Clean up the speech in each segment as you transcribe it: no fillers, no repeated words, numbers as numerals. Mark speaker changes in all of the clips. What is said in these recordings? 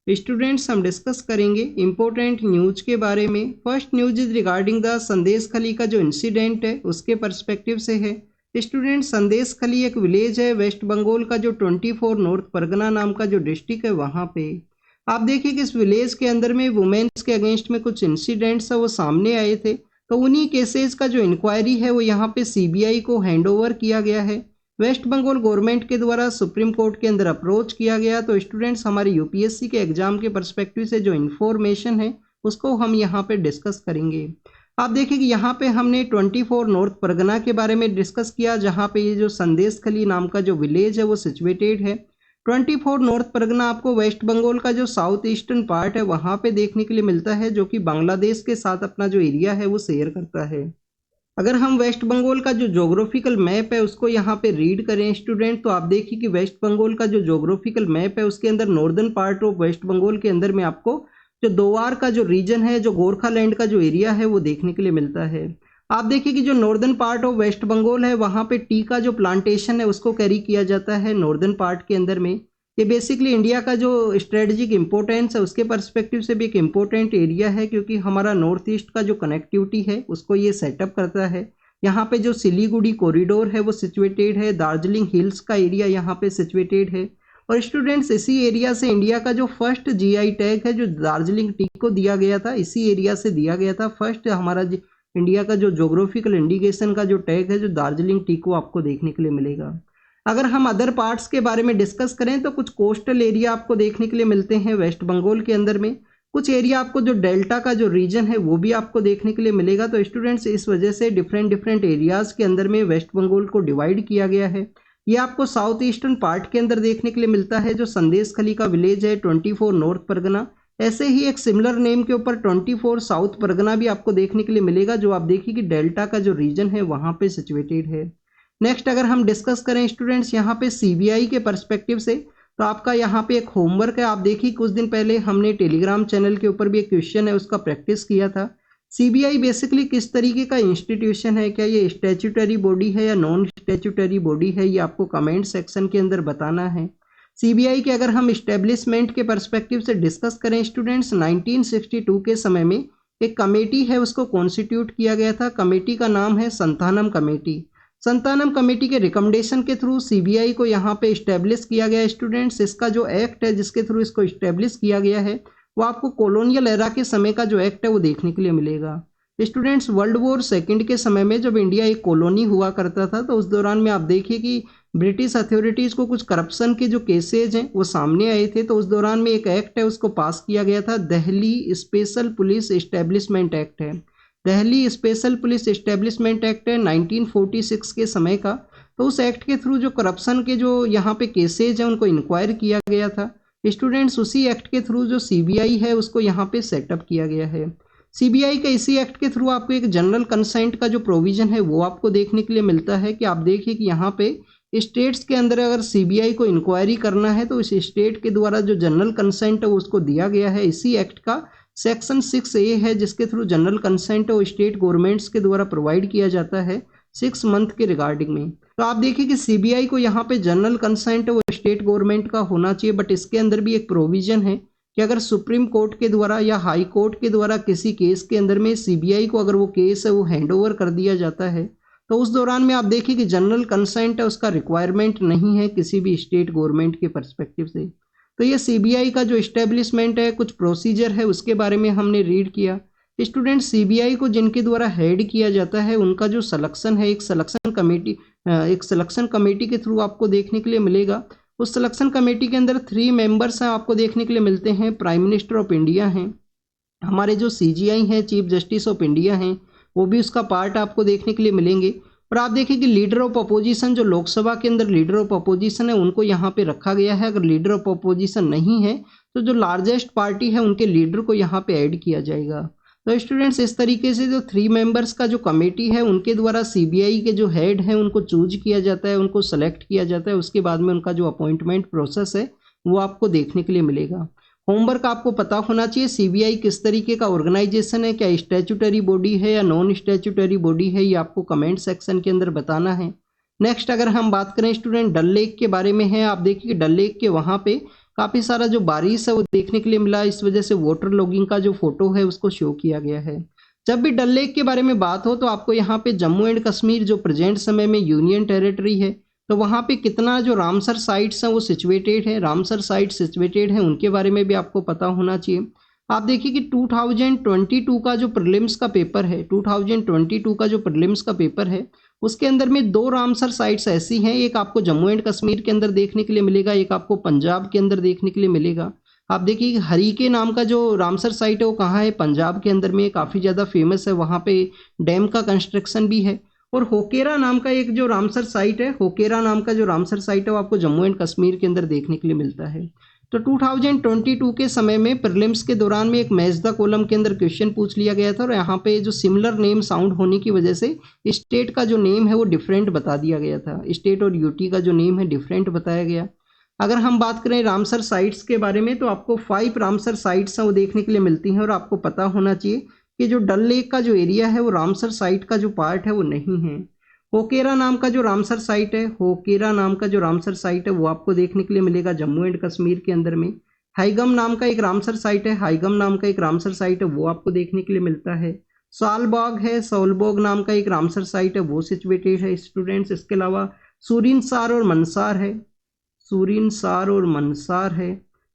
Speaker 1: Students हम discuss करेंगे important news के बारे में। First news is regarding the संदेश खली का जो इंसिडेंट है उसके पर्सपेक्टिव से है। स्टूडेंट, संदेश खली एक विलेज है वेस्ट बंगाल का जो 24 नॉर्थ परगना नाम का जो डिस्ट्रिक्ट है वहाँ पे। आप देखिए कि इस विलेज के अंदर में वुमेन्स के अगेंस्ट में कुछ इंसिडेंट्स है वो सामने आए थे, तो उन्हीं केसेस का जो इंक्वायरी है वो यहाँ पे सीबीआई को हैंड ओवर किया गया है। वेस्ट बंगाल गवर्नमेंट के द्वारा सुप्रीम कोर्ट के अंदर अप्रोच किया गया। तो स्टूडेंट्स, हमारे यूपीएससी के एग्जाम के पर्सपेक्टिव से जो इन्फॉर्मेशन है उसको हम यहाँ पे डिस्कस करेंगे। आप देखिए कि यहाँ पे हमने 24 नॉर्थ परगना के बारे में डिस्कस किया, जहाँ पे ये जो संदेश खली नाम का जो विलेज है वो सिचुएटेड है। 24 नॉर्थ परगना आपको वेस्ट बंगाल का जो साउथ ईस्टर्न पार्ट है वहाँ पे देखने के लिए मिलता है, जो कि बांग्लादेश के साथ अपना जो एरिया है वो शेयर करता है। अगर हम वेस्ट बंगाल का जो जोग्राफिकल मैप है उसको यहाँ पे रीड करें स्टूडेंट, तो आप देखिए कि वेस्ट बंगाल का जो जोग्राफिकल मैप है उसके अंदर northern part of West Bengal के अंदर में आपको जो दोवार का जो रीजन है, जो गोरखालैंड का जो एरिया है वो देखने के लिए मिलता है। आप देखिए कि जो northern part of West Bengal है वहाँ पे टी का जो प्लांटेशन है उसको कैरी किया जाता है नॉर्दर्न पार्ट के अंदर में। ये बेसिकली इंडिया का जो स्ट्रेटेजिक इंपॉर्टेंस है उसके पर्सपेक्टिव से भी एक इम्पोर्टेंट एरिया है, क्योंकि हमारा नॉर्थ ईस्ट का जो कनेक्टिविटी है उसको ये सेटअप करता है। यहाँ पे जो सिलीगुड़ी कॉरिडोर है वो सिचुएटेड है, दार्जिलिंग हिल्स का एरिया यहाँ पे सिचुएटेड है। और स्टूडेंट्स, इसी एरिया से इंडिया का जो फर्स्ट जीआई टैग है जो दार्जिलिंग टी को दिया गया था, इसी एरिया से दिया गया था। फर्स्ट हमारा इंडिया का जो जोग्राफिकल इंडिकेशन का जो टैग है जो दार्जिलिंग टी को आपको देखने के लिए मिलेगा। अगर हम अदर पार्ट्स के बारे में डिस्कस करें तो कुछ कोस्टल एरिया आपको देखने के लिए मिलते हैं वेस्ट बंगाल के अंदर में। कुछ एरिया आपको जो डेल्टा का जो रीजन है वो भी आपको देखने के लिए मिलेगा। तो स्टूडेंट्स, इस वजह से डिफरेंट एरियाज के अंदर में वेस्ट बंगाल को डिवाइड किया गया है। ये आपको साउथ ईस्टर्न पार्ट के अंदर देखने के लिए मिलता है जो संदेश खली का विलेज है 24 नॉर्थ परगना। ऐसे ही एक सिमिलर नेम के ऊपर 24 साउथ परगना भी आपको देखने के लिए मिलेगा, जो आप देखिए कि डेल्टा का जो रीजन है वहाँ पे सिचुएटेड है। नेक्स्ट अगर हम डिस्कस करें स्टूडेंट्स यहाँ पे सीबीआई के पर्सपेक्टिव से, तो आपका यहाँ पे एक होमवर्क है। आप देखिए कुछ दिन पहले हमने टेलीग्राम चैनल के ऊपर भी एक क्वेश्चन है उसका प्रैक्टिस किया था। सीबीआई बेसिकली किस तरीके का इंस्टीट्यूशन है, क्या ये स्टैट्यूटरी बॉडी है या नॉन स्टैट्यूटरी बॉडी है, ये आपको कमेंट सेक्शन के अंदर बताना है। सीबीआई के अगर हम इस्टेब्लिशमेंट के पर्सपेक्टिव से डिस्कस करें स्टूडेंट्स, 1962 के समय में एक कमेटी है उसको कॉन्स्टिट्यूट किया गया था। कमेटी का नाम है संतानम कमेटी। संतानम कमेटी के रिकमेंडेशन के थ्रू सीबीआई को यहाँ पे इस्टेब्लिश किया गया स्टूडेंट्स। इसका जो एक्ट है जिसके थ्रू इसको इस्टेब्लिश किया गया है वो आपको कॉलोनियल एरा के समय का जो एक्ट है वो देखने के लिए मिलेगा। स्टूडेंट्स, वर्ल्ड वॉर सेकंड के समय में जब इंडिया एक कॉलोनी हुआ करता था तो उस दौरान में आप देखिए कि ब्रिटिश अथॉरिटीज को कुछ करप्शन के जो केसेज हैं वो सामने आए थे। तो उस दौरान में एक एक्ट है उसको पास किया गया था, Delhi special police establishment act है। Delhi special police establishment act है 1946 के समय का। तो उस एक्ट के थ्रू जो करप्शन के जो यहाँ पे केसेज हैं उनको इंक्वायर किया गया था स्टूडेंट्स। उसी एक्ट के थ्रू जो सीबीआई है उसको यहाँ पे सेटअप किया गया है। सीबीआई के इसी एक्ट के थ्रू आपको एक जनरल कंसेंट का जो प्रोविजन है वो आपको देखने के लिए मिलता है कि आप देखिए कि यहाँ पे स्टेट्स के अंदर अगर सीबीआई को इंक्वायरी करना है तो इस स्टेट के द्वारा जो जनरल कंसेंट है उसको दिया गया है। इसी एक्ट का सेक्शन 6A है जिसके थ्रू जनरल कंसेंट है वो स्टेट गवर्नमेंट्स के द्वारा प्रोवाइड किया जाता है 6 मंथ के रिगार्डिंग में। तो आप देखिए कि सीबीआई को यहाँ पे जनरल कंसेंट है वो स्टेट गवर्नमेंट का होना चाहिए, बट इसके अंदर भी एक प्रोविजन है कि अगर सुप्रीम कोर्ट के द्वारा या हाई कोर्ट के द्वारा किसी केस के अंदर में सीबीआई को अगर वो केस है वो हैंड ओवर कर दिया जाता है तो उस दौरान में आप देखिए कि जनरल कंसेंट है उसका रिक्वायरमेंट नहीं है किसी भी स्टेट गवर्नमेंट के पर्सपेक्टिव से। तो ये सीबीआई का जो इस्टेब्लिशमेंट है, कुछ प्रोसीजर है उसके बारे में हमने रीड किया। स्टूडेंट, सीबीआई को जिनके द्वारा हेड किया जाता है उनका जो सिलेक्शन है एक सिलेक्शन कमेटी के थ्रू आपको देखने के लिए मिलेगा। उस सिलेक्शन कमेटी के अंदर 3 मेंबर्स हैं आपको देखने के लिए मिलते हैं। प्राइम मिनिस्टर ऑफ इंडिया हैं, हमारे जो सीजीआई हैं चीफ जस्टिस ऑफ इंडिया हैं वो भी उसका पार्ट आपको देखने के लिए मिलेंगे। और आप देखिए कि लीडर ऑफ अपोजिशन, जो लोकसभा के अंदर लीडर ऑफ अपोजिशन है उनको यहाँ पे रखा गया है। अगर लीडर ऑफ अपोजिशन नहीं है तो जो लार्जेस्ट पार्टी है उनके लीडर को यहाँ पे ऐड किया जाएगा। तो स्टूडेंट्स, इस तरीके से जो 3 मेंबर्स का जो कमेटी है उनके द्वारा सीबीआई के जो हेड है उनको चूज किया जाता है, उनको सेलेक्ट किया जाता है। उसके बाद में उनका जो अपॉइंटमेंट प्रोसेस है वो आपको देखने के लिए मिलेगा। होमवर्क आपको पता होना चाहिए सीबीआई किस तरीके का ऑर्गेनाइजेशन है, क्या स्टैट्यूटरी बॉडी है या नॉन स्टैट्यूटरी बॉडी है, ये आपको कमेंट सेक्शन के अंदर बताना है। नेक्स्ट अगर हम बात करें स्टूडेंट डल लेक के बारे में है, आप देखिए डल लेक के वहाँ पे काफ़ी सारा जो बारिश है वो देखने के लिए मिला, इस वजह से वाटर लॉगिंग का जो फोटो है उसको शो किया गया है। जब भी डल लेक के बारे में बात हो तो आपको यहाँ पे जम्मू एंड कश्मीर जो प्रेजेंट समय में यूनियन टेरिटरी है, तो वहाँ पे कितना जो रामसर साइट्स हैं वो सिचुएटेड है, रामसर साइट सिचुएटेड है, उनके बारे में भी आपको पता होना चाहिए। आप देखिए कि 2022 का जो प्रीलिम्स का पेपर है, 2022 का जो प्रीलिम्स का पेपर है, उसके अंदर में 2 रामसर साइट्स ऐसी हैं, एक आपको जम्मू एंड कश्मीर के अंदर देखने के लिए मिलेगा, एक आपको पंजाब के अंदर देखने के लिए मिलेगा। आप देखिए हरीके नाम का जो रामसर साइट है वो कहाँ है, पंजाब के अंदर में, काफ़ी ज़्यादा फेमस है, वहाँ पे डैम का कंस्ट्रक्शन भी है। और होकेरा नाम का एक जो रामसर साइट है, होकेरा नाम का जो रामसर साइट है वो आपको जम्मू एंड कश्मीर के अंदर देखने के लिए मिलता है। तो 2022 के समय में प्रीलिम्स के दौरान में एक मैच द कॉलम के अंदर क्वेश्चन पूछ लिया गया था, और यहाँ पे जो सिमिलर नेम साउंड होने की वजह से स्टेट का जो नेम है वो डिफरेंट बता दिया गया था, स्टेट और यूटी का जो नेम है डिफरेंट बताया गया। अगर हम बात करें रामसर साइट्स के बारे में तो आपको 5 रामसर साइट्स हैं वो देखने के लिए मिलती हैं, और आपको पता होना चाहिए कि जो डल लेक का जो एरिया है वो रामसर साइट का जो पार्ट है वो नहीं है। होकेरा नाम का जो रामसर साइट है, होकेरा नाम का जो रामसर साइट है वो आपको देखने के लिए मिलेगा जम्मू एंड कश्मीर के अंदर में। हाईगम नाम का एक रामसर साइट है, हाईगम नाम का एक रामसर साइट है, वो आपको देखने के लिए मिलता है। सालबाग है, सौलबोग नाम का एक रामसर साइट है, वो सिचुएटेड है स्टूडेंट्स। इसके अलावा सूरिनसार और मनसार है, सूरिनसार और मनसार है।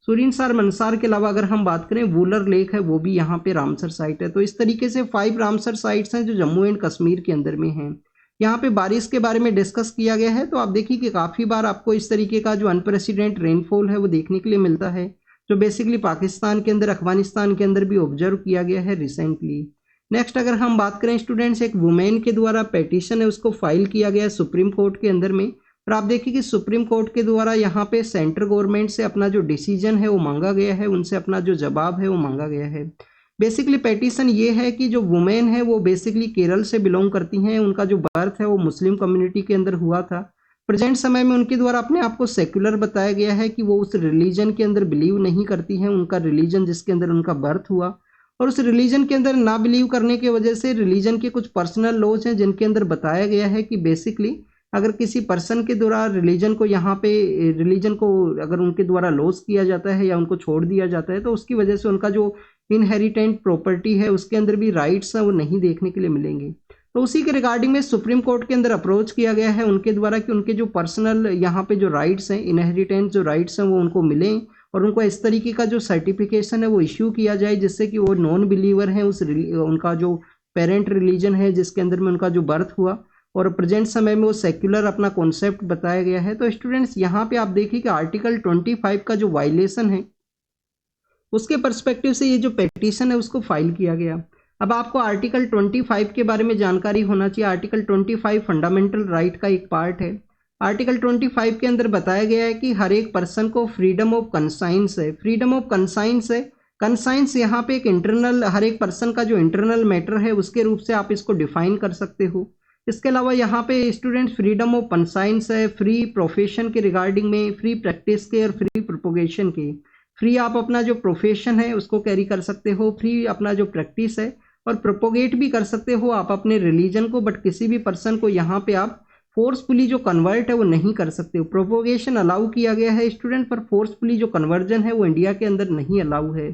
Speaker 1: सूरिनसार मनसार के अलावा अगर हम बात करें वूलर लेक है, वो भी यहाँ पे रामसर साइट है। तो इस तरीके से 5 रामसर साइट्स हैं जो जम्मू एंड कश्मीर के अंदर में हैं। यहाँ पे बारिश के बारे में डिस्कस किया गया है, तो आप देखिए कि काफ़ी बार आपको इस तरीके का जो अनप्रेसिडेंट रेनफॉल है वो देखने के लिए मिलता है, जो बेसिकली पाकिस्तान के अंदर, अफगानिस्तान के अंदर भी ऑब्जर्व किया गया है रिसेंटली। नेक्स्ट अगर हम बात करें स्टूडेंट्स, एक वुमेन के द्वारा पेटिशन है उसको फाइल किया गया है सुप्रीम कोर्ट के अंदर में, और आप देखिए कि सुप्रीम कोर्ट के द्वारा यहाँ पे सेंट्रल गवर्नमेंट से अपना जो डिसीजन है वो मांगा गया है, उनसे अपना जो जवाब है वो मांगा गया है। बेसिकली पेटिशन ये है कि जो वुमेन है वो बेसिकली केरल से बिलोंग करती हैं, उनका जो बर्थ है वो मुस्लिम कम्युनिटी के अंदर हुआ था। प्रेजेंट समय में उनके द्वारा अपने आप को सेक्युलर बताया गया है कि वो उस रिलीजन के अंदर बिलीव नहीं करती हैं, उनका रिलीजन जिसके अंदर उनका बर्थ हुआ, और उस रिलीजन के अंदर ना बिलीव करने की वजह से रिलीजन के कुछ पर्सनल लॉज हैं जिनके अंदर बताया गया है कि बेसिकली अगर किसी पर्सन के द्वारा रिलीजन को यहाँ पे रिलीजन को अगर उनके द्वारा लॉस किया जाता है या उनको छोड़ दिया जाता है, तो उसकी वजह से उनका जो इनहेरिटेंट प्रॉपर्टी है उसके अंदर भी राइट्स हैं वो नहीं देखने के लिए मिलेंगे। तो उसी के रिगार्डिंग में सुप्रीम कोर्ट के अंदर अप्रोच किया गया है उनके द्वारा कि उनके जो पर्सनल यहाँ पे जो राइट्स हैं, इनहेरिटेंट जो राइट्स हैं वो उनको मिलें, और उनको इस तरीके का जो सर्टिफिकेशन है वो इश्यू किया जाए जिससे कि वो नॉन बिलीवर हैं, उनका जो पेरेंट रिलीजन है जिसके अंदर में उनका जो बर्थ हुआ, और प्रेजेंट समय में वो सेक्युलर अपना कॉन्सेप्ट बताया गया है। तो स्टूडेंट्स यहाँ पे आप देखिए कि आर्टिकल 25 का जो वायलेशन है उसके पर्सपेक्टिव से ये जो पेटिशन है उसको फाइल किया गया। अब आपको आर्टिकल 25 के बारे में जानकारी होना चाहिए। आर्टिकल 25 फंडामेंटल राइट का एक पार्ट है। आर्टिकल 25 के अंदर बताया गया है कि हर एक पर्सन को फ्रीडम ऑफ कंसाइंस है, फ्रीडम ऑफ कंसाइंस है। कंसाइंस यहाँ पे एक इंटरनल, हर एक पर्सन का जो इंटरनल मैटर है उसके रूप से आप इसको डिफाइन कर सकते हो। इसके अलावा यहाँ पे स्टूडेंट्स फ्रीडम ऑफ कंसाइंस है, फ्री प्रोफेशन के रिगार्डिंग में, फ्री प्रैक्टिस के और फ्री प्रोपोगेशन के। फ्री आप अपना जो प्रोफेशन है उसको कैरी कर सकते हो, फ्री अपना जो प्रैक्टिस है, और प्रोपोगेट भी कर सकते हो आप अपने रिलीजन को, बट किसी भी पर्सन को यहाँ पे आप फोर्सफुली जो कन्वर्ट है वो नहीं कर सकते हो। प्रोपोगेशन अलाउ किया गया है स्टूडेंट, पर फोर्सफुली जो कन्वर्जन है वो इंडिया के अंदर नहीं अलाउ है।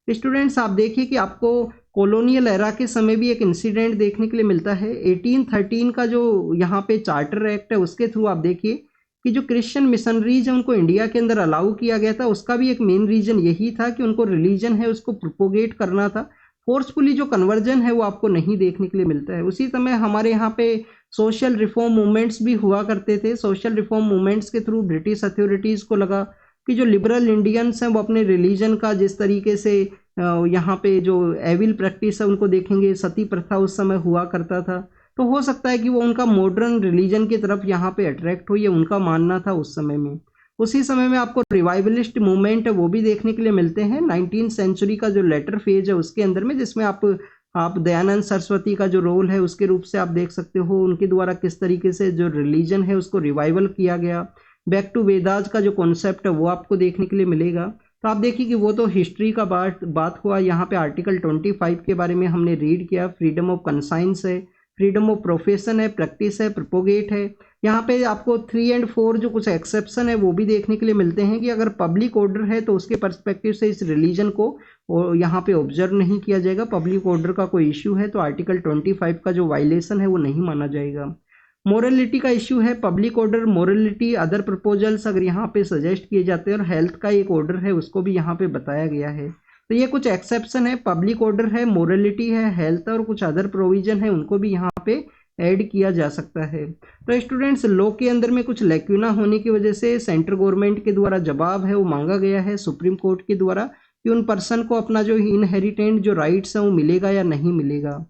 Speaker 1: स्टूडेंट्स आप देखिए कि आपको कॉलोनियल एरा के समय भी एक इंसिडेंट देखने के लिए मिलता है। 1813 का जो यहाँ पे चार्टर एक्ट है उसके थ्रू आप देखिए कि जो क्रिश्चियन मिशनरीज हैं उनको इंडिया के अंदर अलाउ किया गया था। उसका भी एक मेन रीजन यही था कि उनको रिलीजन है उसको प्रोपोगेट करना था। फोर्सफुली जो कन्वर्जन है वो आपको नहीं देखने के लिए मिलता है। उसी समय हमारे यहाँ पे सोशल रिफॉर्म मूवमेंट्स भी हुआ करते थे। सोशल रिफॉर्म मूवमेंट्स के थ्रू ब्रिटिश अथॉरिटीज़ को लगा कि जो लिबरल इंडियंस हैं वो अपने रिलीजन का जिस तरीके से यहाँ पे जो एविल प्रैक्टिस है उनको देखेंगे, सती प्रथा उस समय हुआ करता था, तो हो सकता है कि वो उनका मॉडर्न रिलीजन की तरफ यहाँ पे अट्रैक्ट हो, ये उनका मानना था उस समय में। उसी समय में आपको रिवाइवलिस्ट मूवमेंट है वो भी देखने के लिए मिलते हैं 19th सेंचुरी का जो लेटर फेज है उसके अंदर में, जिसमें आप दयानंद सरस्वती का जो रोल है उसके रूप से आप देख सकते हो उनके द्वारा किस तरीके से जो रिलीजन है उसको रिवाइवल किया गया। बैक टू वेदास का जो कॉन्सेप्ट है वो आपको देखने के लिए मिलेगा। तो आप देखिए कि वो तो हिस्ट्री का बात हुआ। यहाँ पे आर्टिकल 25 के बारे में हमने रीड किया, फ्रीडम ऑफ कंसाइंस है, फ्रीडम ऑफ प्रोफेशन है, प्रैक्टिस है, प्रोपोगेट है। यहाँ पे आपको 3 और 4 जो कुछ एक्सेप्शन है वो भी देखने के लिए मिलते हैं कि अगर पब्लिक ऑर्डर है तो उसके पर्सपेक्टिव से इस रिलीजन को यहाँ पे ऑब्जर्व नहीं किया जाएगा। पब्लिक ऑर्डर का कोई इश्यू है तो आर्टिकल 25 का जो वायलेशन है वो नहीं माना जाएगा। मोरलिटी का इश्यू है, public order, morality, other proposals अगर यहाँ पे सजेस्ट किए जाते हैं, और हेल्थ का एक ऑर्डर है उसको भी यहाँ पे बताया गया है। तो ये कुछ एक्सेप्शन है, पब्लिक ऑर्डर है, मोरलिटी है, हेल्थ और कुछ अदर प्रोविजन है, उनको भी यहाँ पे ऐड किया जा सकता है। तो स्टूडेंट्स, लॉ के अंदर में कुछ लैक्यूना होने की वजह से सेंट्रल गवर्नमेंट के द्वारा जवाब है वो मांगा गया है सुप्रीम कोर्ट के द्वारा कि उन पर्सन को अपना जो इनहेरिटेंट जो राइट्स है वो मिलेगा या नहीं मिलेगा।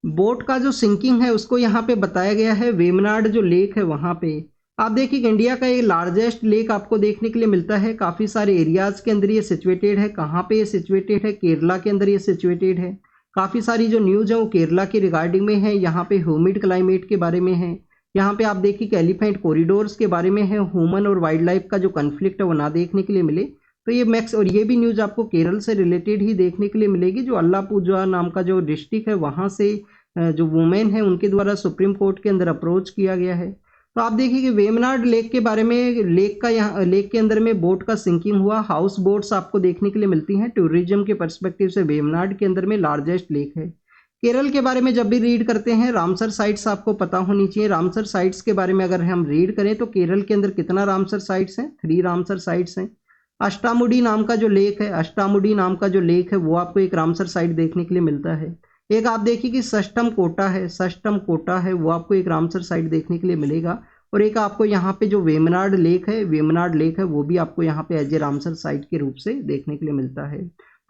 Speaker 1: बोट का जो सिंकिंग है उसको यहाँ पे बताया गया है, वेमनाड जो लेक है वहाँ पे। आप देखिए कि इंडिया का एक लार्जेस्ट लेक आपको देखने के लिए मिलता है, काफ़ी सारे एरियाज के अंदर ये सिचुएटेड है। कहाँ पे ये सिचुएटेड है? केरला के अंदर ये सिचुएटेड है। काफ़ी सारी जो न्यूज़ है वो केरला के रिगार्डिंग में है, यहाँ पे ह्यूमिड क्लाइमेट के बारे में है। यहाँ पे आप देखिए कि एलिफेंट कॉरिडोर्स के बारे में है, ह्यूमन और वाइल्ड लाइफ का जो कन्फ्लिक्ट है वो ना देखने के लिए मिले। तो ये मैक्स, और ये भी न्यूज़ आपको केरल से रिलेटेड ही देखने के लिए मिलेगी, जो अल्लापुझा नाम का जो डिस्ट्रिक्ट है वहाँ से जो वुमेन है उनके द्वारा सुप्रीम कोर्ट के अंदर अप्रोच किया गया है। तो आप देखिए कि वेमनाड लेक के बारे में, लेक के अंदर में बोट का सिंकिंग हुआ। हाउस बोट्स आपको देखने के लिए मिलती हैं। टूरिज्म के पर्सपेक्टिव से वेमनाड के अंदर में लार्जेस्ट लेक है। केरल के बारे में जब भी रीड करते हैं, रामसर साइट्स आपको पता होनी चाहिए। रामसर साइट्स के बारे में अगर हम रीड करें तो केरल के अंदर कितना रामसर साइट्स हैं? 3 रामसर साइट्स हैं। अष्टामुडी नाम का जो लेक है, अष्टामुडी नाम का जो लेक है वो आपको एक रामसर साइट देखने के लिए मिलता है। एक आप देखिए कि सष्टम कोटा है, सष्टम कोटा है वो आपको एक रामसर साइट देखने के लिए मिलेगा। और एक आपको यहाँ पे जो वेमनाड लेक है, वेमनाड लेक है वो भी आपको यहाँ पे एज ए रामसर साइट के रूप से देखने के लिए मिलता है।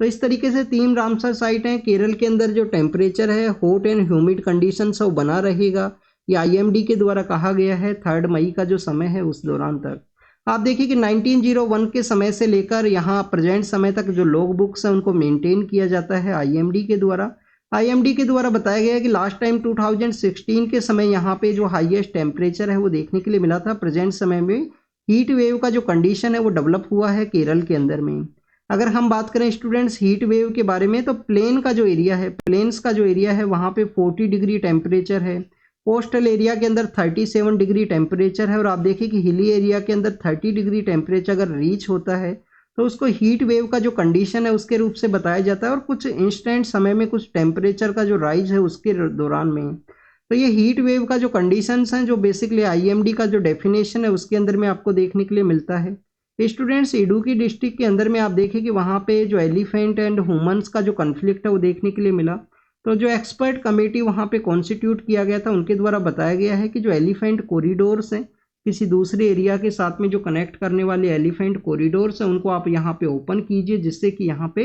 Speaker 1: तो इस तरीके से 3 रामसर साइट हैं। केरल के अंदर जो टेम्परेचर है, हॉट एंड ह्यूमिड कंडीशन वो बना रहेगा, ये IMD के द्वारा कहा गया है 3 मई का जो समय है उस दौरान तक। आप देखिए कि 1901 के समय से लेकर यहाँ प्रेजेंट समय तक जो लॉग बुक्स हैं उनको मेंटेन किया जाता है IMD के द्वारा। IMD के द्वारा बताया गया है कि लास्ट टाइम 2016 के समय यहाँ पे जो हाईएस्ट टेम्परेचर है वो देखने के लिए मिला था। प्रेजेंट समय में हीट वेव का जो कंडीशन है वो डेवलप हुआ है केरल के अंदर में। अगर हम बात करें स्टूडेंट्स हीट वेव के बारे में, तो प्लेन का जो एरिया है, प्लेन्स का जो एरिया है वहाँ पे 40 डिग्री टेम्परेचर है। कोस्टल एरिया के अंदर 37 डिग्री टेम्परेचर है। और आप देखिए कि हिली एरिया के अंदर 30 डिग्री टेम्परेचर अगर रीच होता है तो उसको हीट वेव का जो कंडीशन है उसके रूप से बताया जाता है। और कुछ इंस्टेंट समय में कुछ टेम्परेचर का जो राइज है उसके दौरान में, तो ये हीट वेव का जो कंडीशंस हैं जो बेसिकली IMD का जो डेफिनेशन है उसके अंदर में आपको देखने के लिए मिलता है। स्टूडेंट्स, इडुक्की डिस्ट्रिक्ट के अंदर में आप देखें कि वहाँ पे जो एलिफेंट एंड ह्यूमंस का जो कन्फ्लिक्ट है वो देखने के लिए मिला। तो जो एक्सपर्ट कमेटी वहाँ पे कॉन्स्टिट्यूट किया गया था उनके द्वारा बताया गया है कि जो एलिफेंट कॉरिडोर्स हैं, किसी दूसरे एरिया के साथ में जो कनेक्ट करने वाले एलिफेंट कॉरिडोर्स हैं उनको आप यहाँ पे ओपन कीजिए, जिससे कि यहाँ पे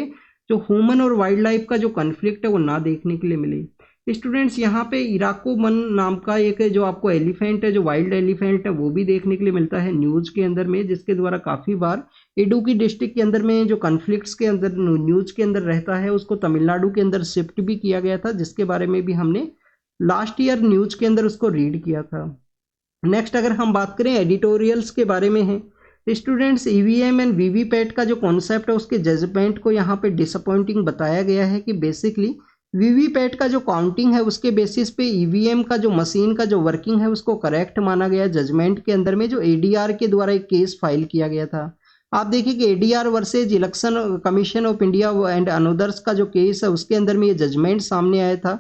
Speaker 1: जो ह्यूमन और वाइल्ड लाइफ का जो कन्फ्लिक्ट है वो ना देखने के लिए मिले। स्टूडेंट्स, यहाँ पे इराकोमन नाम का एक जो आपको एलिफेंट है, जो वाइल्ड एलिफेंट है वो भी देखने के लिए मिलता है न्यूज़ के अंदर में, जिसके द्वारा काफ़ी बार इडुक्की डिस्ट्रिक्ट के अंदर में जो कन्फ्लिक्ट्स के अंदर न्यूज़ के अंदर रहता है उसको तमिलनाडु के अंदर शिफ्ट भी किया गया था, जिसके बारे में भी हमने लास्ट ईयर न्यूज़ के अंदर उसको रीड किया था। नेक्स्ट अगर हम बात करें एडिटोरियल्स के बारे में है, स्टूडेंट्स EVM एंड VVPAT का जो कॉन्सेप्ट है उसके जजमेंट को यहाँ पे डिसअपॉइंटिंग बताया गया है कि बेसिकली VVPAT का जो काउंटिंग है उसके बेसिस पे EVM का जो मशीन का जो वर्किंग है उसको करेक्ट माना गया जजमेंट के अंदर में, जो ADR के द्वारा एक केस फाइल किया गया था। आप देखिए कि ADR versus election commission of India and another's का जो केस है उसके अंदर में ये जजमेंट सामने आया था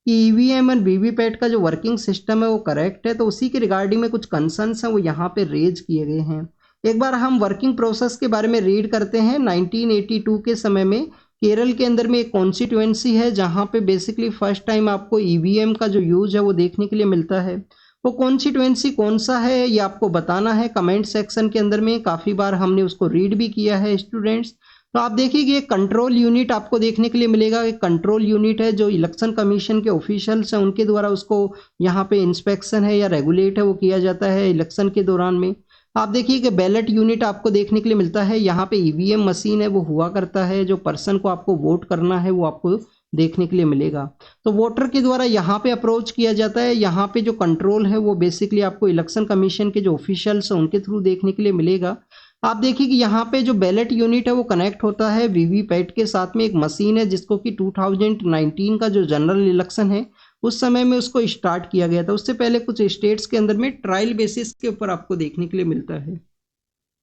Speaker 1: कि EVM और VVPAT का जो वर्किंग सिस्टम है वो करेक्ट है। तो उसी के रिगार्डिंग में कुछ कंसर्न्स हैं वो यहाँ पे रेज किए गए हैं। एक बार हम वर्किंग प्रोसेस के बारे में रीड करते हैं। 1982 के समय में केरल के अंदर में एक कॉन्स्टिट्यूएंसी है जहाँ पे बेसिकली फर्स्ट टाइम आपको EVM का जो यूज है वो देखने के लिए मिलता है। वो कॉन्स्टिट्यूएंसी कौन सा है ये आपको बताना है कमेंट सेक्शन के अंदर में। काफ़ी बार हमने उसको रीड भी किया है स्टूडेंट्स। तो आप देखिए कि एक कंट्रोल यूनिट आपको देखने के लिए मिलेगा। एक कंट्रोल यूनिट है जो इलेक्शन कमीशन के ऑफिशियल्स हैं उनके द्वारा उसको यहाँ पे इंस्पेक्शन है या रेगुलेट है वो किया जाता है इलेक्शन के दौरान में। आप देखिए कि बैलेट यूनिट आपको देखने के लिए मिलता है। यहाँ पे EVM मशीन है वो हुआ करता है, जो पर्सन को आपको वोट करना है वो आपको देखने के लिए मिलेगा। तो वोटर के द्वारा यहाँ पे अप्रोच किया जाता है। यहाँ पे जो कंट्रोल है वो बेसिकली आपको इलेक्शन कमीशन के जो ऑफिशियल्स हैं उनके थ्रू देखने के लिए मिलेगा। आप देखिए कि यहाँ पे जो बैलेट यूनिट है वो कनेक्ट होता है VVPAT के साथ में। एक मशीन है जिसको कि 2019 का जो जनरल इलेक्शन है उस समय में उसको स्टार्ट किया गया था। उससे पहले कुछ स्टेट्स के अंदर में ट्रायल बेसिस के ऊपर आपको देखने के लिए मिलता है।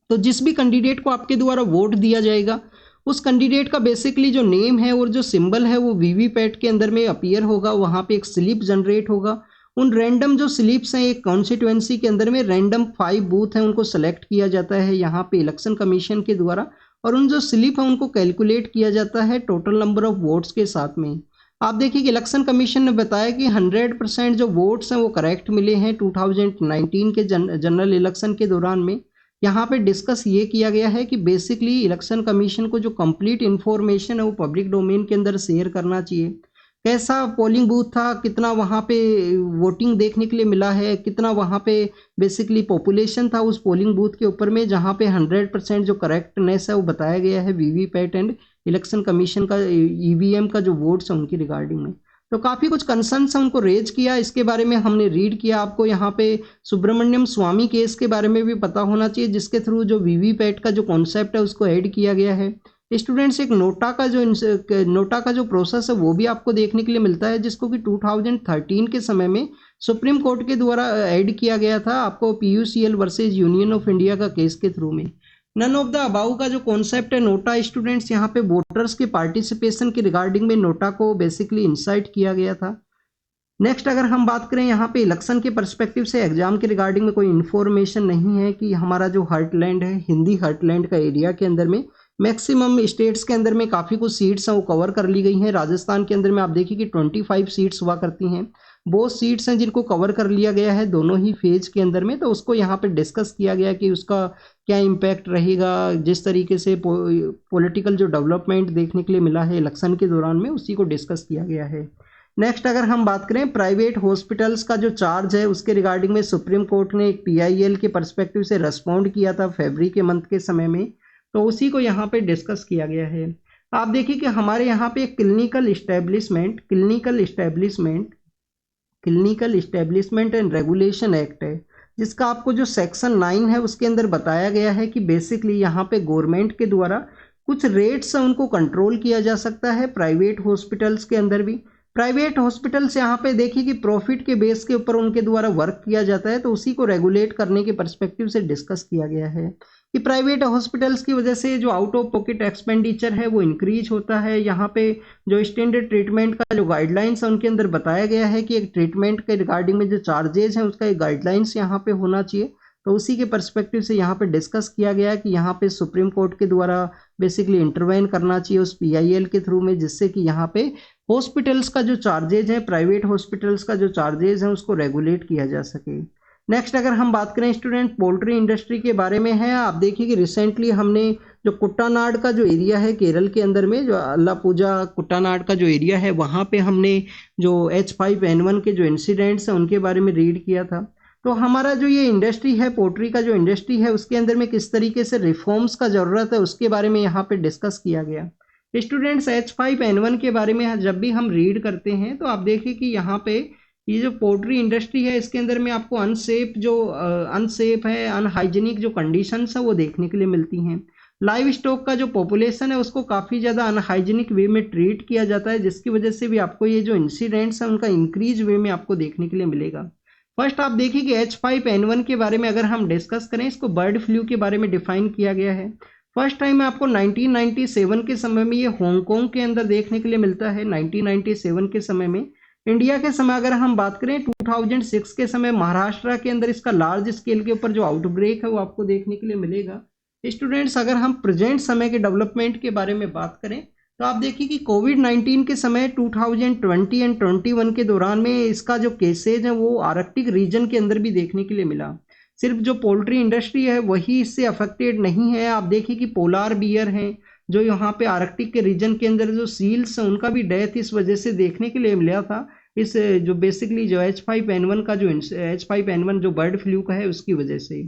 Speaker 1: तो जिस भी कैंडिडेट को आपके द्वारा वोट दिया जाएगा, उस कैंडिडेट का बेसिकली जो नेम है और जो सिंबल है वो वीवीपैट के अंदर में अपीयर होगा। वहाँ पे एक स्लिप जनरेट होगा। उन रैंडम जो स्लिप्स हैं, एक कॉन्स्टिट्यूएंसी के अंदर में रैंडम 5 बूथ हैं, उनको सेलेक्ट किया जाता है यहाँ पे इलेक्शन कमीशन के द्वारा, और उन जो स्लिप है उनको कैलकुलेट किया जाता है टोटल नंबर ऑफ वोट्स के साथ में। आप देखिए कि इलेक्शन कमीशन ने बताया कि 100% जो वोट्स हैं वो करेक्ट मिले हैं 2019 के जनरल इलेक्शन के दौरान में। यहाँ पे डिस्कस ये किया गया है कि बेसिकली इलेक्शन कमीशन को जो कंप्लीट इन्फॉर्मेशन है वो पब्लिक डोमेन के अंदर शेयर करना चाहिए। कैसा पोलिंग बूथ था, कितना वहाँ पे वोटिंग देखने के लिए मिला है, कितना वहाँ पे बेसिकली पॉपुलेशन था उस पोलिंग बूथ के ऊपर में, जहाँ पे 100% जो करेक्टनेस है वो बताया गया है वीवीपैट एंड इलेक्शन कमीशन का ईवीएम का जो वोट्स है उनकी रिगार्डिंग में। तो काफ़ी कुछ कंसर्न्स है उनको रेज किया, इसके बारे में हमने रीड किया। आपको यहाँ पे सुब्रमण्यम स्वामी केस के बारे में भी पता होना चाहिए, जिसके थ्रू जो वीवीपैट का जो कॉन्सेप्ट है उसको ऐड किया गया है। स्टूडेंट्स, एक नोटा का जो प्रोसेस है वो भी आपको देखने के लिए मिलता है, जिसको कि 2013 के समय में सुप्रीम कोर्ट के द्वारा ऐड किया गया था आपको PUCL versus union of India का केस के थ्रू में। नन ऑफ द अबाउ का जो कॉन्सेप्ट है नोटा, स्टूडेंट्स यहाँ पे वोटर्स के पार्टिसिपेशन के रिगार्डिंग में नोटा को बेसिकली इंसाइट किया गया था। नेक्स्ट अगर हम बात करें यहाँ पे इलेक्शन के पर्सपेक्टिव से, एग्जाम के रिगार्डिंग में कोई इन्फॉर्मेशन नहीं है कि हमारा जो हार्टलैंड है, हिंदी हार्टलैंड का एरिया के अंदर में मैक्सिमम स्टेट्स के अंदर में काफ़ी कुछ सीट्स हैं वो कवर कर ली गई हैं। राजस्थान के अंदर में आप देखिए कि 25 सीट्स हुआ करती हैं, वो सीट्स हैं जिनको कवर कर लिया गया है दोनों ही फेज के अंदर में। तो उसको यहाँ पे डिस्कस किया गया कि उसका क्या इम्पैक्ट रहेगा, जिस तरीके से पॉलिटिकल जो डेवलपमेंट देखने के लिए मिला है इलेक्शन के दौरान में, उसी को डिस्कस किया गया है। नेक्स्ट अगर हम बात करें प्राइवेट हॉस्पिटल्स का जो चार्ज है उसके रिगार्डिंग में सुप्रीम कोर्ट ने एक PIL के पर्सपेक्टिव से रेस्पॉन्ड किया था फरवरी के मंथ के समय में, तो उसी को यहाँ पे डिस्कस किया गया है। आप देखिए कि हमारे यहाँ पे clinical establishment and regulation act है, जिसका आपको जो सेक्शन 9 है उसके अंदर बताया गया है कि बेसिकली यहाँ पे गवर्नमेंट के द्वारा कुछ रेट्स हैं उनको कंट्रोल किया जा सकता है प्राइवेट हॉस्पिटल्स के अंदर भी। प्राइवेट हॉस्पिटल्स यहाँ पे देखिए कि प्रॉफिट के बेस के ऊपर उनके द्वारा वर्क किया जाता है, तो उसी को रेगुलेट करने के पर्सपेक्टिव से डिस्कस किया गया है कि प्राइवेट हॉस्पिटल्स की वजह से जो आउट ऑफ पॉकेट एक्सपेंडिचर है वो इंक्रीज होता है। यहाँ पे जो स्टैंडर्ड ट्रीटमेंट का जो गाइडलाइंस है उनके अंदर बताया गया है कि एक ट्रीटमेंट के रिगार्डिंग में जो चार्जेज हैं उसका एक गाइडलाइंस यहाँ पे होना चाहिए। तो उसी के पर्सपेक्टिव से यहाँ पे डिस्कस किया गया कि यहाँ पे सुप्रीम कोर्ट के द्वारा बेसिकली इंटरवेन करना चाहिए उस PIL के थ्रू में, जिससे कि यहाँ पे हॉस्पिटल्स का जो चार्जेज है, प्राइवेट हॉस्पिटल्स का जो चार्जेज है उसको रेगुलेट किया जा सके। नेक्स्ट अगर हम बात करें स्टूडेंट पोल्ट्री इंडस्ट्री के बारे में है, आप देखिए कि रिसेंटली हमने जो कुट्टानाड का जो एरिया है केरल के अंदर में, जो अल्लापूजा कुट्टानाड का जो एरिया है, वहाँ पे हमने जो H5N1 के जो इंसिडेंट्स हैं उनके बारे में रीड किया था। तो हमारा जो ये इंडस्ट्री है, पोल्ट्री का जो इंडस्ट्री है, उसके अंदर में किस तरीके से रिफॉर्म्स का ज़रूरत है उसके बारे में यहाँ पे डिस्कस किया गया। स्टूडेंट्स, H5N1 के बारे में जब भी हम रीड करते हैं तो आप देखिए कि यहाँ पे ये जो पोल्ट्री इंडस्ट्री है इसके अंदर में आपको अनसेफ है, अनहाइजीनिक जो कंडीशंस है वो देखने के लिए मिलती हैं। लाइव स्टॉक का जो पॉपुलेशन है उसको काफ़ी ज़्यादा अनहाइजीनिक वे में ट्रीट किया जाता है, जिसकी वजह से भी आपको ये जो इंसिडेंट्स हैं उनका इंक्रीज वे में आपको देखने के लिए मिलेगा। फर्स्ट आप देखिए कि H5N1 के बारे में अगर हम डिस्कस करें, इसको बर्ड फ्लू के बारे में डिफाइन किया गया है। फर्स्ट टाइम आपको 1997 के समय में ये हांगकांग के अंदर देखने के लिए मिलता है। 1997 के समय में इंडिया के समय अगर हम बात करें 2006 के समय महाराष्ट्र के अंदर इसका लार्ज स्केल के ऊपर जो आउटब्रेक है वो आपको देखने के लिए मिलेगा। स्टूडेंट्स, अगर हम प्रेजेंट समय के डेवलपमेंट के बारे में बात करें तो आप देखिए कि कोविड-19 के समय 2020 एंड 21 के दौरान में इसका जो केसेज है वो आर्कटिक रीजन के अंदर भी देखने के लिए मिला। सिर्फ जो पोल्ट्री इंडस्ट्री है वही इससे अफेक्टेड नहीं है। आप देखिए कि पोलार बियर हैं जो यहाँ पे आर्कटिक के रीजन के अंदर जो सील्स हैं उनका भी डेथ इस वजह से देखने के लिए मिला था, इस जो बेसिकली जो H5N1 जो बर्ड फ्लू का है उसकी वजह से।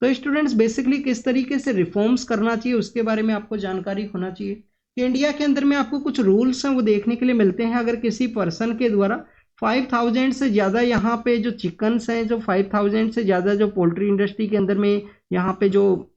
Speaker 1: तो स्टूडेंट्स, बेसिकली किस तरीके से रिफॉर्म्स करना चाहिए उसके बारे में आपको जानकारी होना चाहिए कि इंडिया के अंदर में आपको कुछ रूल्स हैं वो देखने के लिए मिलते हैं। अगर किसी पर्सन के द्वारा 5000 से ज़्यादा यहाँ पे जो चिकन्स हैं, जो 5000 से ज़्यादा जो पोल्ट्री इंडस्ट्री के अंदर में यहाँ पे जो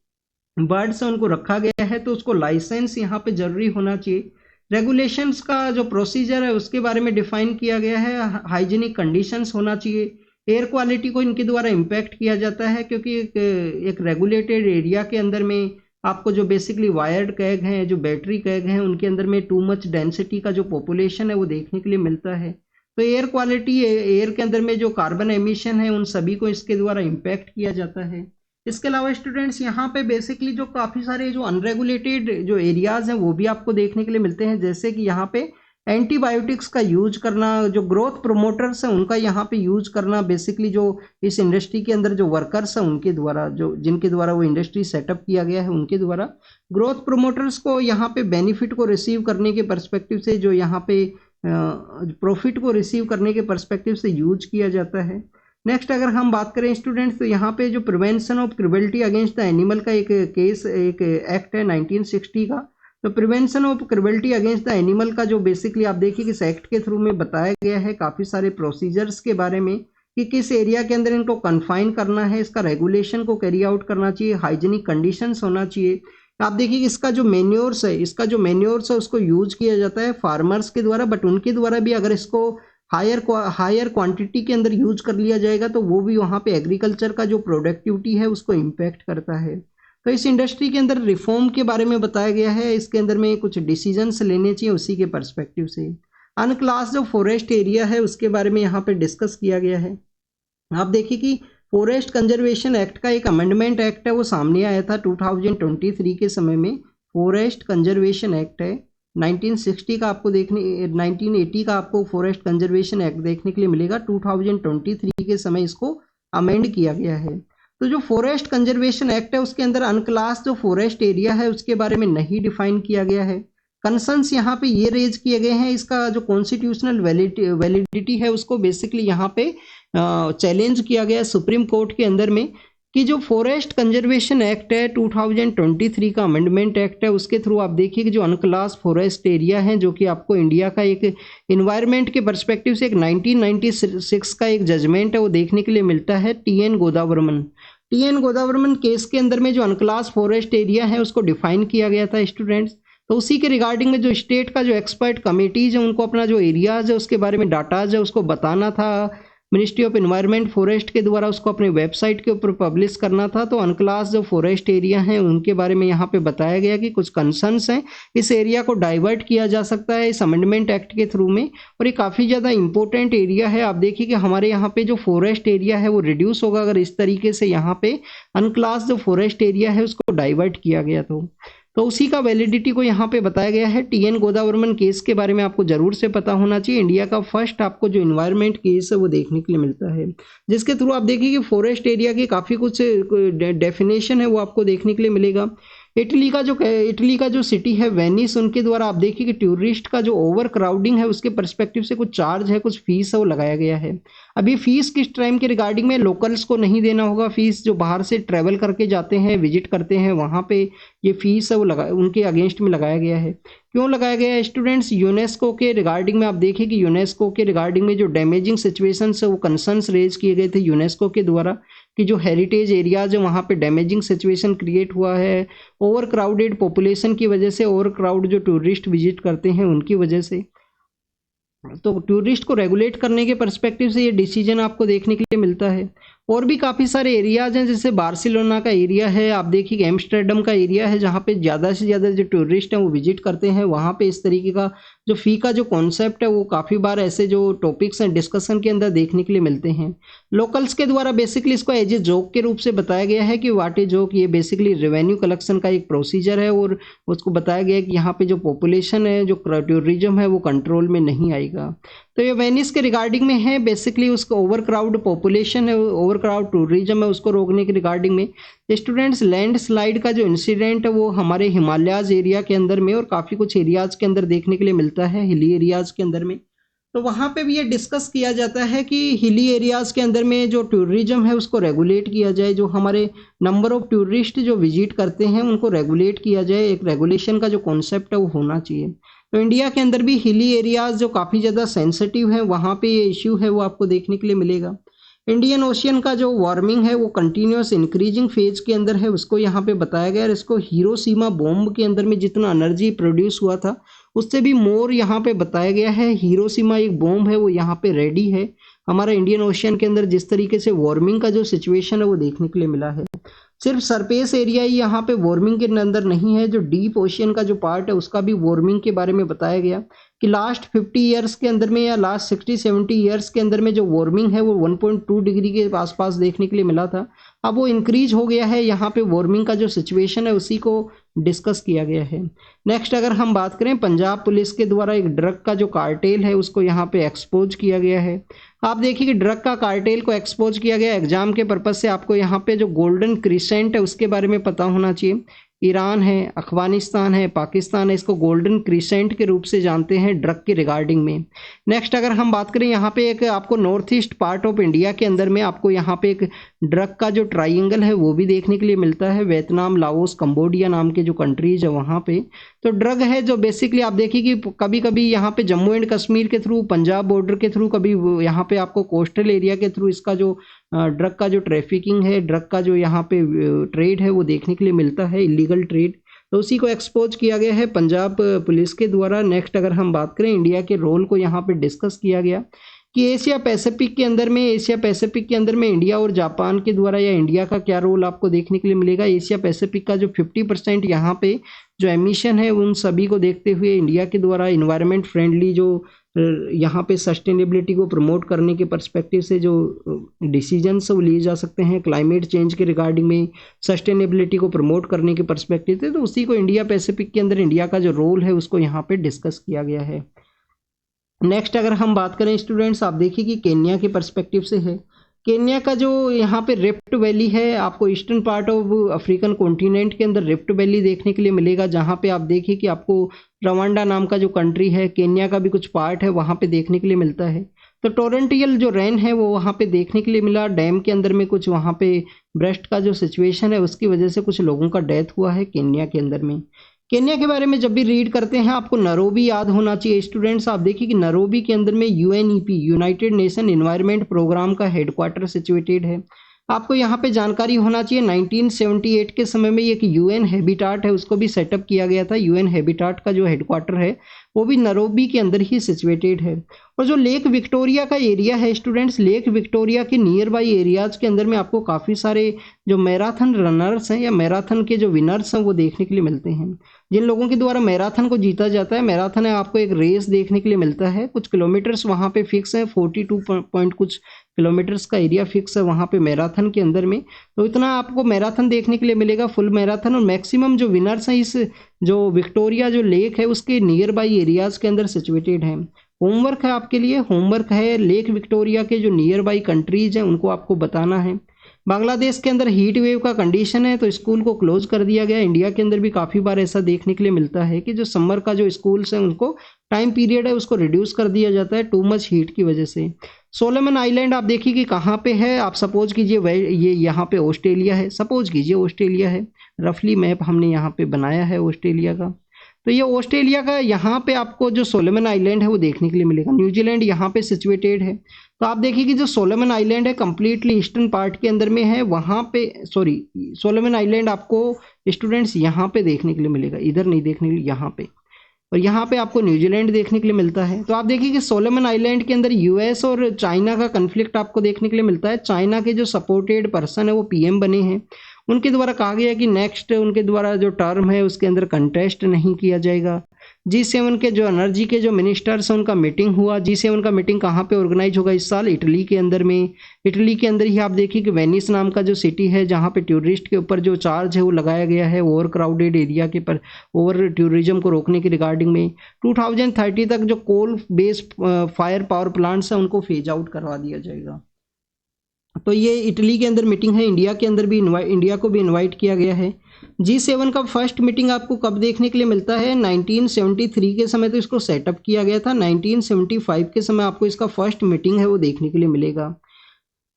Speaker 1: बर्ड्स हैं उनको रखा गया है, तो उसको लाइसेंस यहाँ पे जरूरी होना चाहिए। रेगुलेशंस का जो प्रोसीजर है उसके बारे में डिफाइन किया गया है। हाइजीनिक कंडीशंस होना चाहिए। एयर क्वालिटी को इनके द्वारा इम्पैक्ट किया जाता है, क्योंकि एक रेगुलेटेड एरिया के अंदर में आपको जो बेसिकली वायर्ड कैग हैं, जो बैटरी कैग हैं, उनके अंदर में टू मच डेंसिटी का जो पॉपुलेशन है वो देखने के लिए मिलता है। तो एयर क्वालिटी, एयर के अंदर में जो कार्बन एमिशन है उन सभी को इसके द्वारा इम्पैक्ट किया जाता है। इसके अलावा स्टूडेंट्स यहाँ पे बेसिकली जो काफ़ी सारे जो अनरेगुलेटेड जो एरियाज हैं वो भी आपको देखने के लिए मिलते हैं, जैसे कि यहाँ पे एंटीबायोटिक्स का यूज करना, जो ग्रोथ प्रोमोटर्स हैं उनका यहाँ पे यूज करना, बेसिकली जो इस इंडस्ट्री के अंदर जो वर्कर्स हैं उनके द्वारा, जो जिनके द्वारा वो इंडस्ट्री सेटअप किया गया है उनके द्वारा ग्रोथ प्रोमोटर्स को यहाँ पे बेनिफिट को रिसीव करने के परस्पेक्टिव से, जो यहाँ पे प्रॉफिट को रिसीव करने के परस्पेक्टिव से यूज किया जाता है। नेक्स्ट अगर हम बात करें स्टूडेंट्स, तो यहाँ पे जो prevention of cruelty against the animal का एक केस, एक एक्ट है 1960 का। तो prevention of cruelty against the animal का जो बेसिकली आप देखिए कि इस एक्ट के थ्रू में बताया गया है काफ़ी सारे प्रोसीजर्स के बारे में कि किस एरिया के अंदर इनको कन्फाइन करना है, इसका रेगुलेशन को कैरी आउट करना चाहिए, हाइजीनिक कंडीशंस होना चाहिए। आप देखिए कि इसका जो मेन्योर्स है उसको यूज किया जाता है फार्मर्स के द्वारा, बट उनके द्वारा भी अगर इसको हायर क्वांटिटी के अंदर यूज कर लिया जाएगा तो वो भी वहाँ पे एग्रीकल्चर का जो प्रोडक्टिविटी है उसको इम्पैक्ट करता है। तो इस इंडस्ट्री के अंदर रिफॉर्म के बारे में बताया गया है, इसके अंदर में कुछ डिसीजंस लेने चाहिए उसी के पर्सपेक्टिव से। अनक्लास जो फॉरेस्ट एरिया है उसके बारे में यहाँ पे डिस्कस किया गया है। आप देखिए कि फॉरेस्ट कंजर्वेशन एक्ट का एक अमेंडमेंट एक्ट है वो सामने आया था 2023 के समय में। फॉरेस्ट कंजर्वेशन एक्ट है 1960 का, आपको देखने 1980 का आपको फॉरेस्ट कंजर्वेशन एक्ट देखने के लिए मिलेगा। 2023 के समय इसको अमेंड किया गया है। तो जो फॉरेस्ट कंजर्वेशन एक्ट है उसके अंदर अनक्लास जो फॉरेस्ट एरिया है उसके बारे में नहीं डिफाइन किया गया है। कंसर्न्स यहाँ पे ये रेज किए गए हैं, इसका जो कॉन्स्टिट्यूशनल वैलिडिटी है उसको बेसिकली यहाँ पे चैलेंज किया गया सुप्रीम कोर्ट के अंदर में, कि जो फॉरेस्ट कंजर्वेशन एक्ट है 2023 का अमेंडमेंट एक्ट है उसके थ्रू आप देखिए कि जो अनक्लास फॉरेस्ट एरिया है, जो कि आपको इंडिया का एक इन्वायरमेंट के पर्सपेक्टिव से एक 1996 का एक जजमेंट है वो देखने के लिए मिलता है। टीएन गोदावरमन केस के अंदर में जो अनक्लास फॉरेस्ट एरिया है उसको डिफाइन किया गया था स्टूडेंट्स। तो उसी के रिगार्डिंग में जो स्टेट का जो एक्सपर्ट कमेटीज है उनको अपना जो एरियाज है उसके बारे में डाटाज है उसको बताना था, मिनिस्ट्री ऑफ एनवायरनमेंट फॉरेस्ट के द्वारा उसको अपने वेबसाइट के ऊपर पब्लिश करना था। तो अनक्लास जो फॉरेस्ट एरिया हैं उनके बारे में यहाँ पे बताया गया कि कुछ कंसर्न्स हैं, इस एरिया को डाइवर्ट किया जा सकता है इस अमेंडमेंट एक्ट के थ्रू में, और ये काफ़ी ज़्यादा इंपॉर्टेंट एरिया है। आप देखिए कि हमारे यहाँ पे जो फॉरेस्ट एरिया है वो रिड्यूस होगा अगर इस तरीके से यहाँ पे अनक्लास जो फॉरेस्ट एरिया है उसको डाइवर्ट किया गया तो उसी का वैलिडिटी को यहाँ पे बताया गया है। टीएन गोदावरमन केस के बारे में आपको जरूर से पता होना चाहिए। इंडिया का फर्स्ट आपको जो इन्वायरमेंट केस है वो देखने के लिए मिलता है, जिसके थ्रू आप देखिए कि फॉरेस्ट एरिया की काफ़ी कुछ डेफिनेशन है वो आपको देखने के लिए मिलेगा। इटली का जो सिटी है वेनिस, उनके द्वारा आप देखिए कि टूरिस्ट का जो ओवर क्राउडिंग है उसके पर्सपेक्टिव से कुछ चार्ज है, कुछ फीस है वो लगाया गया है। अभी फीस किस टाइम के रिगार्डिंग में, लोकल्स को नहीं देना होगा फीस, जो बाहर से ट्रैवल करके जाते हैं, विजिट करते हैं, वहाँ पे ये फीस है वो उनके अगेंस्ट में लगाया गया है। क्यों लगाया गया है स्टूडेंट्स? यूनेस्को के रिगार्डिंग में आप देखिए कि यूनेस्को के रिगार्डिंग में जो डैमेजिंग सिचुएशन है वो कंसर्न्स रेज किए गए थे यूनेस्को के द्वारा कि जो हेरिटेज एरियाज है वहाँ पे डैमेजिंग सिचुएशन क्रिएट हुआ है ओवर क्राउडेड पॉपुलेशन की वजह से, ओवर क्राउड जो टूरिस्ट विजिट करते हैं उनकी वजह से। तो टूरिस्ट को रेगुलेट करने के पर्सपेक्टिव से ये डिसीजन आपको देखने के लिए मिलता है। और भी काफ़ी सारे एरियाज हैं, जैसे बार्सिलोना का एरिया है, आप देखिए कि एम्स्टर्डम का एरिया है, जहाँ पे ज़्यादा से ज़्यादा जो टूरिस्ट हैं वो विजिट करते हैं। वहाँ पे इस तरीके का जो फ़ी का जो कॉन्सेप्ट है वो काफ़ी बार ऐसे जो टॉपिक्स हैं डिस्कशन के अंदर देखने के लिए मिलते हैं। लोकल्स के द्वारा बेसिकली इसको एज ए जोक के रूप से बताया गया है कि वाट ए जोक, ये बेसिकली रेवेन्यू कलेक्शन का एक प्रोसीजर है और उसको बताया गया है कि यहाँ पे जो पॉपुलेशन है, जो टूरिज्म है वो कंट्रोल में नहीं आएगा। तो ये वेनिस के रिगार्डिंग में है, बेसिकली उसको ओवर क्राउड पॉपुलेशन है, ओवर क्राउड टूरिज्म है, उसको रोकने के रिगार्डिंग में। स्टूडेंट्स, लैंड स्लाइड का जो इंसिडेंट है वो हमारे हिमालयाज एरिया के अंदर में और काफ़ी कुछ एरियाज के अंदर देखने के लिए मिलता है, हिली एरियाज के अंदर में। तो वहाँ पे भी ये डिस्कस किया जाता है कि हिली एरियाज़ के अंदर में जो टूरिज्म है उसको रेगुलेट किया जाए, जो हमारे नंबर ऑफ टूरिस्ट जो विजिट करते हैं उनको रेगुलेट किया जाए, एक रेगुलेशन का जो कॉन्सेप्ट है वो होना चाहिए। तो इंडिया के अंदर भी हिली एरियाज़ जो काफ़ी ज़्यादा सेंसिटिव है वहाँ पे ये इश्यू है वो आपको देखने के लिए मिलेगा। इंडियन ओशियन का जो वार्मिंग है वो कंटिन्यूस इंक्रीजिंग फेज के अंदर है, उसको यहाँ पे बताया गया है। इसको हिरोशिमा बॉम्ब के अंदर में जितना एनर्जी प्रोड्यूस हुआ था उससे भी मोर यहाँ पे बताया गया है। हिरोशिमा एक बॉम्ब है वो यहाँ पे रेडी है। हमारा इंडियन ओशियन के अंदर जिस तरीके से वार्मिंग का जो सिचुएशन है वो देखने के लिए मिला है। सिर्फ सरफेस एरिया ही यहाँ पे वार्मिंग के अंदर नहीं है, जो डीप ओशियन का जो पार्ट है उसका भी वार्मिंग के बारे में बताया गया कि लास्ट 50 ईयर्स के अंदर में या लास्ट 60-70 ईयर्स के अंदर में जो वार्मिंग है वो 1.2 डिग्री के आसपास देखने के लिए मिला था। अब वो इंक्रीज हो गया है। यहाँ पे वार्मिंग का जो सिचुएशन है उसी को डिस्कस किया गया है। नेक्स्ट अगर हम बात करें, पंजाब पुलिस के द्वारा एक ड्रग का जो कार्टेल है उसको यहाँ पे एक्सपोज किया गया है। आप देखिए कि ड्रग का कार्टेल को एक्सपोज किया गया एग्जाम के पर्पज से। आपको यहाँ पे जो गोल्डन क्रिसेंट है उसके बारे में पता होना चाहिए। ईरान है, अफगानिस्तान है, पाकिस्तान है, इसको गोल्डन क्रिसेंट के रूप से जानते हैं ड्रग के रिगार्डिंग में। नेक्स्ट अगर हम बात करें, यहाँ पे एक आपको north east part of India के अंदर में आपको यहाँ पे एक ड्रग का जो ट्राइंगल है वो भी देखने के लिए मिलता है। वियतनाम, लाओस, कंबोडिया नाम के जो कंट्रीज है वहाँ पे तो ड्रग है जो बेसिकली आप देखिए कि कभी कभी यहाँ पे जम्मू एंड कश्मीर के थ्रू, पंजाब बॉर्डर के थ्रू, कभी यहाँ पे आपको कोस्टल एरिया के थ्रू इसका जो ड्रग का जो ट्रैफिकिंग है, ड्रग का जो यहाँ पे ट्रेड है वो देखने के लिए मिलता है, इलीगल ट्रेड। तो उसी को एक्सपोज किया गया है पंजाब पुलिस के द्वारा। नेक्स्ट अगर हम बात करें, इंडिया के रोल को यहाँ पे डिस्कस किया गया कि एशिया पैसिफिक के अंदर में इंडिया और जापान के द्वारा या इंडिया का क्या रोल आपको देखने के लिए मिलेगा। एशिया पैसिफिक का जो 50% यहाँ पे जो एमिशन है उन सभी को देखते हुए इंडिया के द्वारा इन्वायरमेंट फ्रेंडली जो यहाँ पे सस्टेनेबिलिटी को प्रमोट करने के पर्सपेक्टिव से जो डिसीजंस वो लिए जा सकते हैं क्लाइमेट चेंज के रिगार्डिंग में, सस्टेनेबिलिटी को प्रमोट करने के पर्सपेक्टिव से, तो उसी को इंडिया पैसिफिक के अंदर इंडिया का जो रोल है उसको यहाँ पे डिस्कस किया गया है। नेक्स्ट अगर हम बात करें स्टूडेंट्स, आप देखिए कि केन्या के पर्सपेक्टिव से है। केन्या का जो यहाँ पे रिफ्ट वैली है, आपको eastern part of African continent के अंदर रिफ्ट वैली देखने के लिए मिलेगा, जहाँ पे आप देखिए कि आपको रवांडा नाम का जो कंट्री है, केन्या का भी कुछ पार्ट है वहाँ पे देखने के लिए मिलता है। तो टोरेंटियल जो रेन है वो वहाँ पे देखने के लिए मिला। डैम के अंदर में कुछ वहाँ पे ब्रेस्ट का जो सिचुएशन है उसकी वजह से कुछ लोगों का डेथ हुआ है केन्या के अंदर में। केन्या के बारे में जब भी रीड करते हैं आपको नैरोबी याद होना चाहिए स्टूडेंट्स। आप देखिए कि नैरोबी के अंदर में UNEP, United nation environment programme का हेडक्वार्टर सिचुएटेड है। आपको यहाँ पे जानकारी होना चाहिए 1978 के समय में एक यूएन हैबिटाट है उसको भी सेटअप किया गया था। यूएन हैबिटाट का जो हेडक्वार्टर है वो भी नैरोबी के अंदर ही सिचुएटेड है। और जो लेक विक्टोरिया का एरिया है स्टूडेंट्स, लेक विक्टोरिया के नियर बाई एरियाज के अंदर में आपको काफ़ी सारे जो मैराथन रनर्स हैं या मैराथन के जो विनर्स हैं वो देखने के लिए मिलते हैं। जिन लोगों के द्वारा मैराथन को जीता जाता है, मैराथन है आपको एक रेस देखने के लिए मिलता है। कुछ किलोमीटर्स वहाँ पे फिक्स है, 42 पॉइंट कुछ किलोमीटर्स का एरिया फिक्स है वहाँ पे मैराथन के अंदर में। तो इतना आपको मैराथन देखने के लिए मिलेगा, फुल मैराथन। और मैक्सिमम जो विनर्स हैं इस जो विक्टोरिया जो लेक है उसके नियर बाई एरियाज के अंदर सिचुएटेड है। होमवर्क है आपके लिए, होमवर्क है लेक विक्टोरिया के जो नियर बाई कंट्रीज हैं उनको आपको बताना है। बांग्लादेश के अंदर हीट वेव का कंडीशन है तो स्कूल को क्लोज कर दिया गया। इंडिया के अंदर भी काफ़ी बार ऐसा देखने के लिए मिलता है कि जो समर का जो स्कूल्स हैं उनको टाइम पीरियड है उसको रिड्यूस कर दिया जाता है टू मच हीट की वजह से। सोलोमन आइलैंड आप देखिए कि कहाँ पे है। आप सपोज कीजिए ये यहाँ पे ऑस्ट्रेलिया है, सपोज कीजिए ऑस्ट्रेलिया है। रफली मैप हमने यहाँ पे बनाया है ऑस्ट्रेलिया का। तो ये ऑस्ट्रेलिया का यहाँ पे आपको जो सोलोमन आइलैंड है वो देखने के लिए मिलेगा। न्यूजीलैंड यहाँ पे सिचुएटेड है। तो आप देखिए कि जो सोलोमन आइलैंड है कंप्लीटली ईस्टर्न पार्ट के अंदर में है। वहाँ पे सोलोमन आइलैंड आपको स्टूडेंट्स यहाँ पे देखने के लिए मिलेगा, इधर नहीं देखने के लिए, यहाँ पे। और यहाँ पे आपको न्यूजीलैंड देखने के लिए मिलता है। तो आप देखिए कि सोलोमन आइलैंड के अंदर यूएस और चाइना का कन्फ्लिक्ट आपको देखने के लिए मिलता है। चाइना के जो सपोर्टेड पर्सन है वो पीएम बने हैं, उनके द्वारा कहा गया कि नेक्स्ट उनके द्वारा जो टर्म है उसके अंदर कंटेस्ट नहीं किया जाएगा। G7 के जो एनर्जी के जो मिनिस्टर्स हैं उनका मीटिंग हुआ। G7 का मीटिंग कहाँ पे ऑर्गेनाइज होगा इस साल? इटली के अंदर में। इटली के अंदर ही आप देखिए कि वेनिस नाम का जो सिटी है जहाँ पे टूरिस्ट के ऊपर जो चार्ज है वो लगाया गया है ओवर क्राउडेड एरिया के पर, ओवर टूरिज्म को रोकने के रिगार्डिंग में। 2030 तक जो coal based fire power plants हैं उनको फेज आउट करवा दिया जाएगा। तो ये इटली के अंदर मीटिंग है। इंडिया के अंदर भी इंडिया को भी इनवाइट किया गया है। G7 का फर्स्ट मीटिंग आपको कब देखने के लिए मिलता है? 1973 के समय तो इसको सेटअप किया गया था। 1975 के समय आपको इसका फर्स्ट मीटिंग है वो देखने के लिए मिलेगा।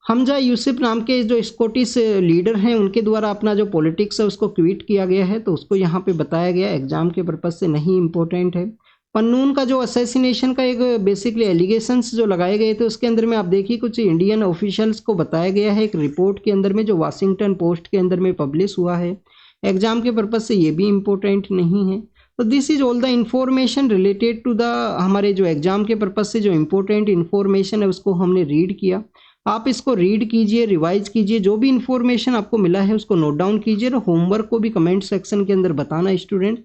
Speaker 1: हमजा यूसुफ नाम के जो स्कॉटिश लीडर हैं उनके द्वारा अपना जो पॉलिटिक्स है उसको क्विट किया गया है, तो उसको यहाँ पे बताया गया, एग्जाम के पर्पज से नहीं इम्पोर्टेंट है। पन्नून का जो असैसिनेशन का एक बेसिकली एलिगेशंस जो लगाए गए थे उसके अंदर में आप देखिए कुछ इंडियन ऑफिशियल्स को बताया गया है एक रिपोर्ट के अंदर में जो वाशिंगटन पोस्ट के अंदर में पब्लिश हुआ है। एग्जाम के पर्पज से ये भी इम्पोर्टेंट नहीं है। तो this is all the information related to the हमारे जो एग्जाम के पर्पज से जो इम्पोर्टेंट इन्फॉर्मेशन है उसको हमने रीड किया। आप इसको रीड कीजिए, रिवाइज कीजिए, जो भी इन्फॉर्मेशन आपको मिला है उसको नोट डाउन कीजिए और होमवर्क को भी कमेंट सेक्शन के अंदर बताना स्टूडेंट।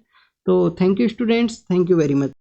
Speaker 1: तो thank you students, thank you very much.